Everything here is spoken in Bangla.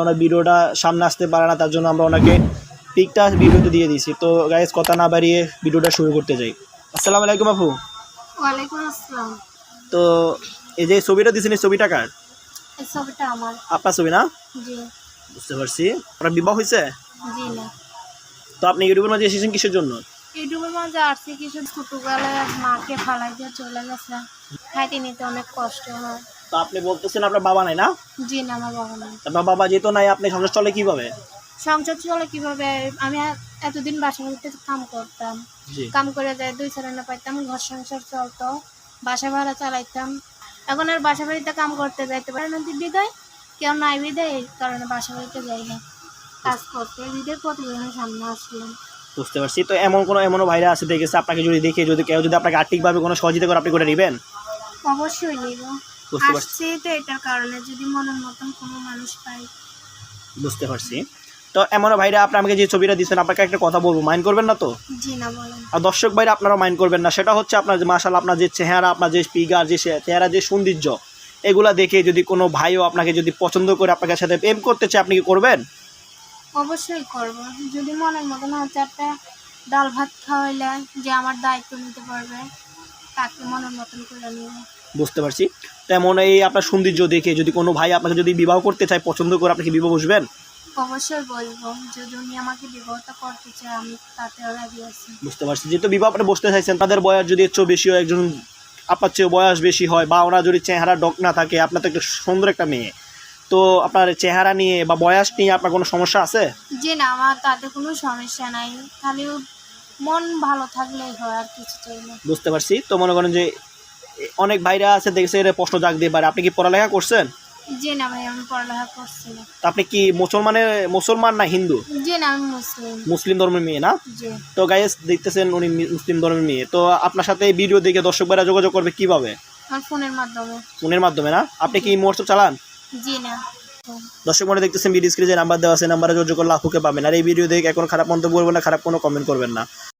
ওনার ভিডিওটা সামনে আসতে পারে না, তার জন্য আমরা ওনাকে পিকটা ভিডিওতে দিয়ে দিয়েছি। তো গাইস কথা না বাড়িয়ে ভিডিওটা শুরু করতে যাই। আসসালামু আলাইকুম আপু। ওয়ালাইকুম আসসালাম। তো এই যে ছবিটা দিয়েছেন, এই ছবিটা কার? এই ছবিটা আমার। আপনার ছবি না? জি। বুঝতে পারছি। আপনার বিবাহ হয়েছে? জি না। তো আপনি ইউটিউবের মাঝে এসেছেন কিসের জন্য? ইউটিউবের মাঝে আসছি কিছু ছোটবেলায় মাকে ফালাই দিয়ে চলে গেছে, খাইতে নিতে অনেক কষ্ট হয়। তো আপনি বলতেছেন আপনার বাবা নাই না? জি না, আমার বাবা নাই। আপনার বাবা যেহেতু নাই, আপনি সংসার চলে কিভাবে? সংসার চলে কিভাবে? আমি এতদিন বাসা বাড়িতে কাম করতাম, জি। কাম করে যায় 2 না পাইতাম, ঘর সংসার চলতো, বাসা ভাড়া চালাইতাম। এখন আর বাসা বাড়িতে কাম করতে যাইতে পারে না, বিদায় কেউ নাই বিদায়, এই কারণে বাসা বাড়িতে যাই না কাজ করতে। বিদায় প্রতিদিনের সামনে আসলাম। বুঝতে পারছি। তো এমনও ভাইরা আছে দেখেছে, আপনাকে যদি দেখে যদি কেউ যদি আপনাকে আর্থিকভাবে কোনো সহযোগিতা করে, আপনি করে নেবেন? অবশ্যই নিব। বুঝতে পারছি। আসছি তো এটার কারণে, যদি মনের মতন কোনো মানুষ পাই। বুঝতে পারছি। তো এমনও ভাইরা আপনি আমাকে যে ছবিটা দিচ্ছেন, আপনাকে একটা কথা বলবো, মাইন্ড করবেন না তো? জি না, বলেন। আর দর্শক ভাইরা আপনারাও মাইন্ড করবেন না। সেটা হচ্ছে আপনার যে মাশাআল্লাহ, আপনার যে চেহারা, আপনার যে ফিগার, যে চেহারা, যে সৌন্দর্য, এগুলা দেখে যদি কোনো ভাইও আপনাকে যদি পছন্দ করে আপনাকে সাথে প্রেম করতে চায়, আপনি কি করবেন? অবশ্যই করব। যদি মনের মতন হয়, চারটা ডাল ভাত খাওয়াইলে যে আমার দায়িত্ব নিতে পারবে, তাকে মনের মতন করে নিব। বুঝতে পারছি। তেমন এই আপনার সৌন্দর্য দেখে যদি কোনো ভাই আপনাকে যদি বিবাহ করতে চায়, পছন্দ করে, আপনি কি বিবাহ বসবেন? অবশ্যই বলবো, যদি উনি আমাকে বিবাহটা করতে চায়, আমি তাতেও রাজি আছি। বুঝতে পারছি। যেহেতু বিবাহ আপনি বসতে চাইছেন, তাদের বয়স যদি একটু বেশি হয়, একজন আপনার চেয়ে বয়স বেশি হয়, বা ওনার যদি চেহারা ডক না থাকে, আপনার তো একটা সুন্দর একটা মেয়ে, তো আপনার চেহারা নিয়ে বা বয়স নিয়ে আপনার কোনো সমস্যা আছে? জি না, আমার তাতে কোনো সমস্যা নাই, খালি মন ভালো থাকলেই হয়, আর কিছু চাই না। বুঝতে পারছি। তো মনে করেন যে অনেক ভাইরা আছে দেখছে, এর প্রশ্ন জাগ দিয়ে পারে, আপনি কি পড়ালেখা করছেন? জি না ভাই, আমি পড়ালেখা করছি না। তো আপনি কি মুসলমান না হিন্দু? জি না, আমি মুসলিম। মুসলিম ধর্মের মেয়ে না? জি। তো গাইস দেখতেছেন উনি মুসলিম ধর্মের মেয়ে। তো আপনার সাথে এই ভিডিও দেখে দর্শক ভাইরা যোগাযোগ করবে কিভাবে? আমার ফোনের মাধ্যমে। ফোনের মাধ্যমে না? আপনি কি হোয়াটসঅ্যাপ চালান? জি না। দর্শক মনে দেখতেছেন ভিডিও স্ক্রিনে যে নাম্বার দেওয়া আছে, নাম্বারে যোগাযোগ করলে আপুকে পাবেন। আর এই ভিডিও দেখে এখন খারাপ মন্তব্য করবেন না, খারাপ কোনো কমেন্ট করবেন না।